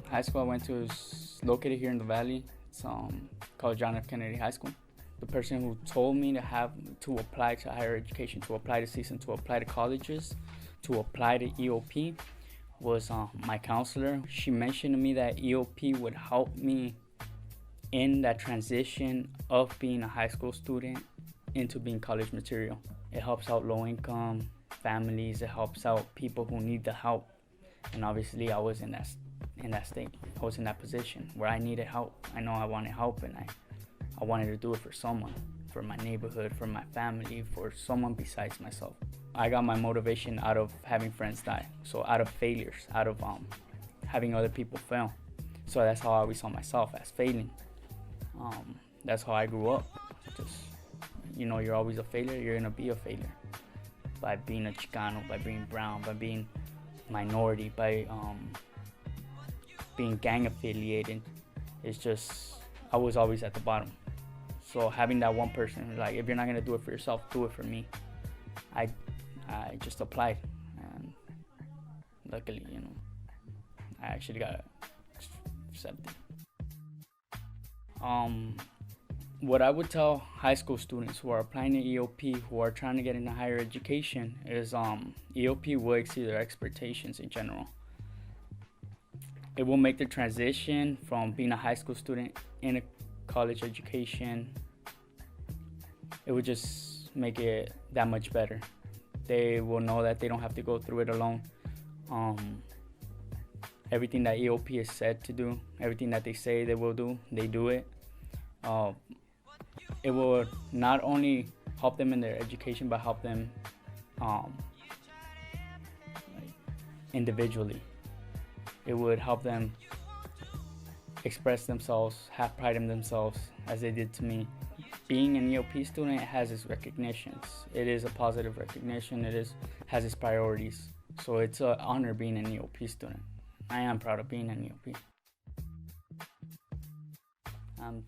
High school I went to is located here in the Valley. It's called John F. Kennedy High School. The person who told me to apply to higher education, to apply to CSUN, to apply to colleges, to apply to EOP was my counselor. She mentioned to me that EOP would help me in that transition of being a high school student into being college material. It helps out low-income families. It helps out people who need the help. And obviously, I was in that state. I was in that position where I needed help. I know I wanted help, and I wanted to do it for someone, for my neighborhood, for my family, for someone besides myself. I got my motivation out of having friends die, so out of failures, out of having other people fail. So that's how I always saw myself, as failing. That's how I grew up. Just, you're always a failure, you're gonna be a failure. By being a Chicano, by being brown, by being minority, by being gang affiliated. It's just, I was always at the bottom. So having that one person, like, if you're not gonna do it for yourself, do it for me. I just applied, and luckily, I actually got accepted. What I would tell high school students who are applying to EOP, who are trying to get into higher education, is EOP will exceed their expectations in general. It will make the transition from being a high school student in a college education, it would just make it that much better. They will know that they don't have to go through it alone. Everything that EOP is said to do, everything that they say they will do, they do it. It will not only help them in their education, but help them individually. It would help them express themselves, have pride in themselves, as they did to me. Being an EOP student has its recognitions. It is a positive recognition. Has its priorities. So it's an honor being an EOP student. I am proud of being an EOP. I'm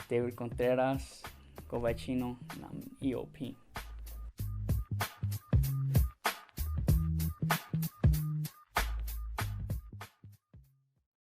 David Contreras, Covachino, and I'm EOP.